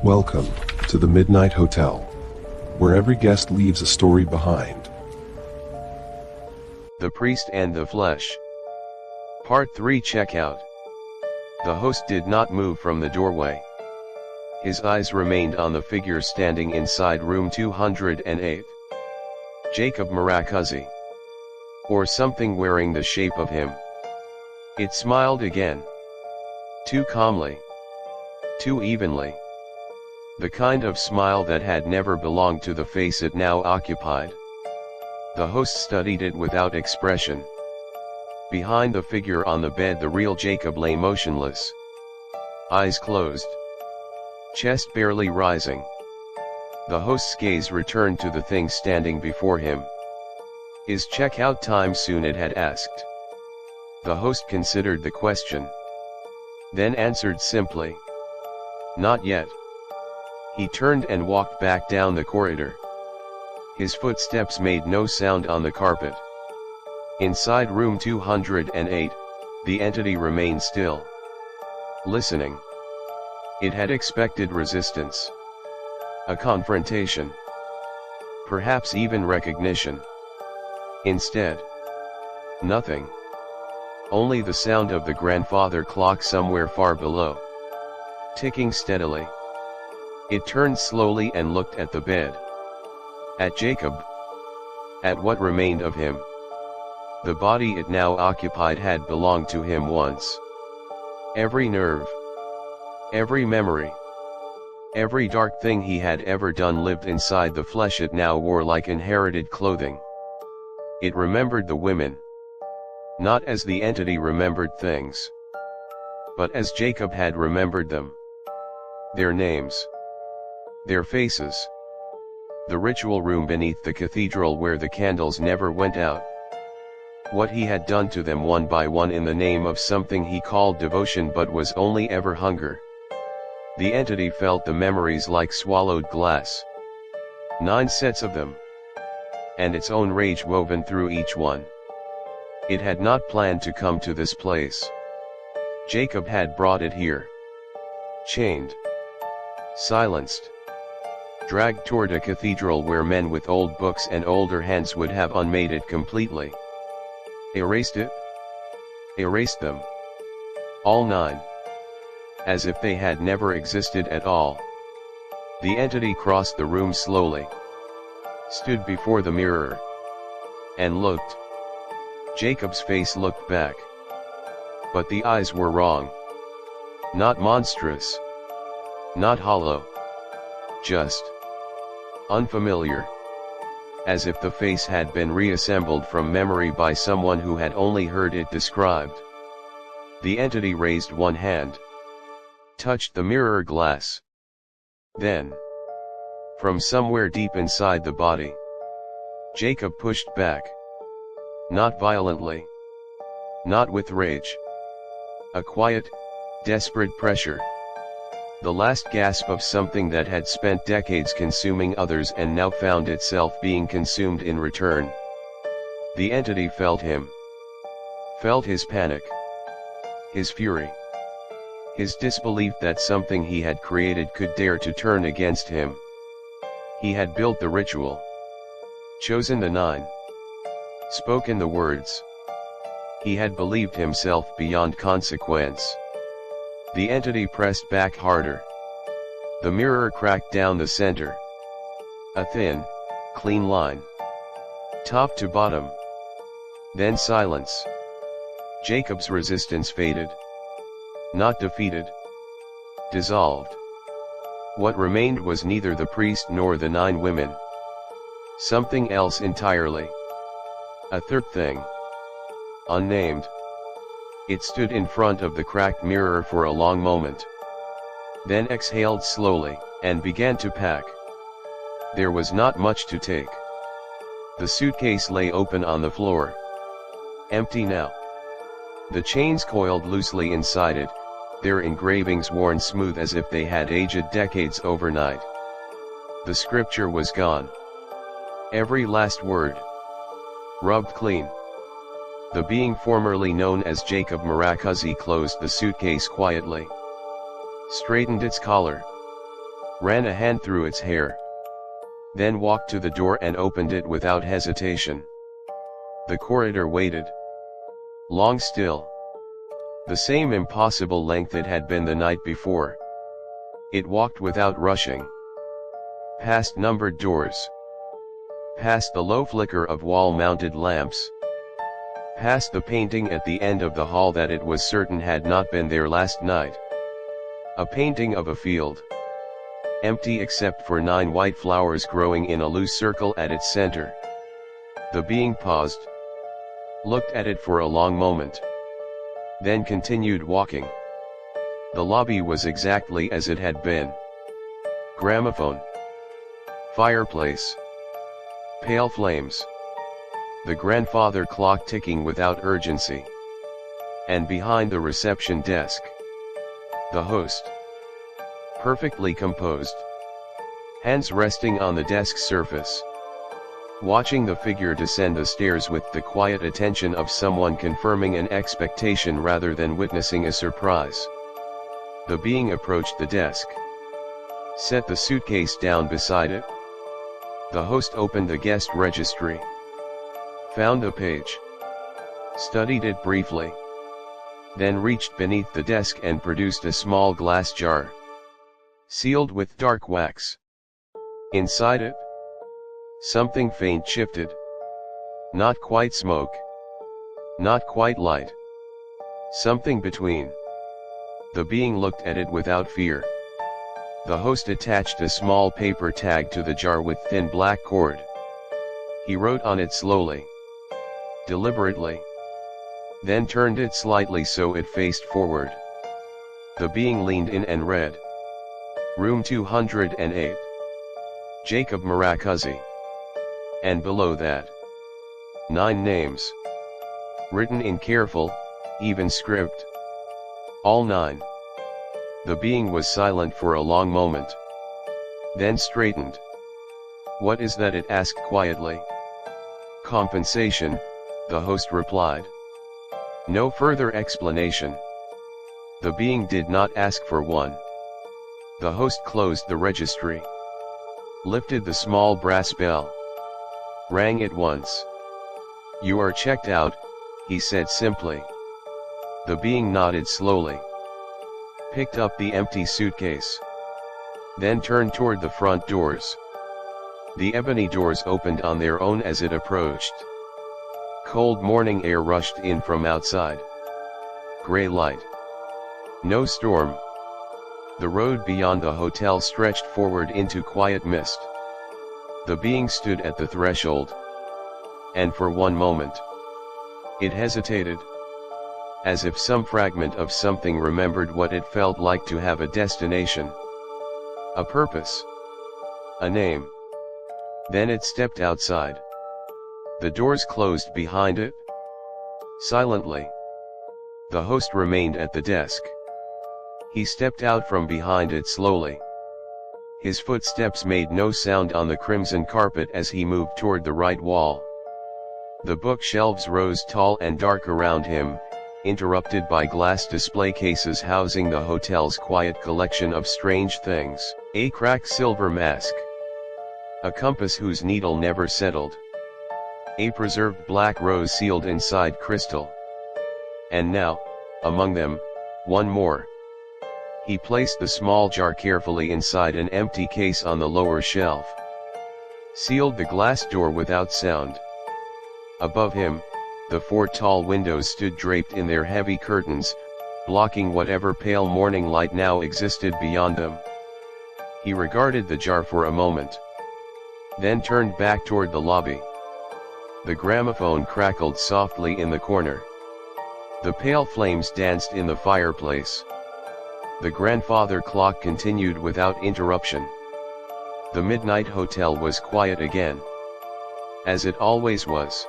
Welcome to the Midnight Hotel, where every guest leaves a story behind. The Priest and the Flesh. Part 3. Checkout. The host did not move from the doorway. His eyes remained on the figure standing inside room 208. Jacob Maracuzzi. Or something wearing the shape of him. It smiled again. Too calmly. Too evenly. The kind of smile that had never belonged to the face it now occupied. The host studied it without expression. Behind the figure on the bed, the real Jacob lay motionless. Eyes closed. Chest barely rising. The host's gaze returned to the thing standing before him. "Is checkout time soon?" it had asked. The host considered the question. Then answered simply. "Not yet." He turned and walked back down the corridor. His footsteps made no sound on the carpet. Inside room 208, the entity remained still. Listening. It had expected resistance. A confrontation. Perhaps even recognition. Instead. Nothing. Only the sound of the grandfather clock somewhere far below. Ticking steadily. It turned slowly and looked at the bed. At Jacob. At what remained of him. The body it now occupied had belonged to him once. Every nerve. Every memory. Every dark thing he had ever done lived inside the flesh it now wore like inherited clothing. It remembered the women. Not as the entity remembered things. But as Jacob had remembered them. Their names. Their faces. The ritual room beneath the cathedral where the candles never went out. What he had done to them one by one in the name of something he called devotion but was only ever hunger. The entity felt the memories like swallowed glass. 9 sets of them. And its own rage woven through each one. It had not planned to come to this place. Jacob had brought it here. Chained. Silenced. Dragged toward a cathedral where men with old books and older hands would have unmade it completely. Erased it? Erased them. All 9. As if they had never existed at all. The entity crossed the room slowly. Stood before the mirror. And looked. Jacob's face looked back. But the eyes were wrong. Not monstrous. Not hollow. Just. Unfamiliar. As if the face had been reassembled from memory by someone who had only heard it described. The entity raised one hand. Touched the mirror glass. Then. From somewhere deep inside the body. Jacob pushed back. Not violently. Not with rage. A quiet, desperate pressure. The last gasp of something that had spent decades consuming others and now found itself being consumed in return. The entity felt him. Felt his panic. His fury. His disbelief that something he had created could dare to turn against him. He had built the ritual. Chosen the 9. Spoken the words. He had believed himself beyond consequence. The entity pressed back harder. The mirror cracked down the center. A thin, clean line. Top to bottom. Then silence. Jacob's resistance faded. Not defeated. Dissolved. What remained was neither the priest nor the 9 women. Something else entirely. A third thing. Unnamed. It stood in front of the cracked mirror for a long moment. Then exhaled slowly, and began to pack. There was not much to take. The suitcase lay open on the floor. Empty now. The chains coiled loosely inside it, their engravings worn smooth as if they had aged decades overnight. The scripture was gone. Every last word. Rubbed clean. The being formerly known as Jacob Maracuzzi closed the suitcase quietly. Straightened its collar. ran a hand through its hair, then walked to the door and opened it without hesitation. The corridor waited. Long still. The same impossible length it had been the night before. It walked without rushing. Past numbered doors. Past the low flicker of wall-mounted lamps. Past the painting at the end of the hall that it was certain had not been there last night. A painting of a field. Empty except for 9 white flowers growing in a loose circle at its center. The being paused. Looked at it for a long moment. Then continued walking. The lobby was exactly as it had been. Gramophone. Fireplace. Pale flames. The grandfather clock ticking without urgency. And behind the reception desk, the host. Perfectly composed. Hands resting on the desk surface. Watching the figure descend the stairs with the quiet attention of someone confirming an expectation rather than witnessing a surprise. The being approached the desk. Set the suitcase down beside it. The host opened the guest registry. Found a page. Studied it briefly. Then reached beneath the desk and produced a small glass jar. Sealed with dark wax. Inside it, something faint shifted. Not quite smoke. Not quite light. Something between. The being looked at it without fear. The host attached a small paper tag to the jar with thin black cord. He wrote on it slowly. Deliberately. Then turned it slightly so it faced forward. The being leaned in and read. Room 208. Jacob Maracuzzi. And below that, 9 names. Written in careful, even script. All 9. The being was silent for a long moment. Then straightened. What is that? It asked quietly. Compensation, the host replied. No further explanation. The being did not ask for one. The host closed the registry. Lifted the small brass bell. Rang it once. You are checked out, he said simply. The being nodded slowly. Picked up the empty suitcase. Then turned toward the front doors. The ebony doors opened on their own as it approached. Cold morning air rushed in from outside. Gray light. No storm. The road beyond the hotel stretched forward into quiet mist. The being stood at the threshold. And for one moment, it hesitated. As if some fragment of something remembered what it felt like to have a destination. A purpose. A name. Then it stepped outside. The doors closed behind it. Silently. The host remained at the desk. He stepped out from behind it slowly. His footsteps made no sound on the crimson carpet as he moved toward the right wall. The bookshelves rose tall and dark around him, interrupted by glass display cases housing the hotel's quiet collection of strange things. A cracked silver mask. A compass whose needle never settled. A preserved black rose sealed inside crystal. And now, among them, one more. He placed the small jar carefully inside an empty case on the lower shelf. Sealed the glass door without sound. Above him, the 4 tall windows stood draped in their heavy curtains, blocking whatever pale morning light now existed beyond them. He regarded the jar for a moment. Then turned back toward the lobby. The gramophone crackled softly in the corner. The pale flames danced in the fireplace. The grandfather clock continued without interruption. The midnight hotel was quiet again. As it always was.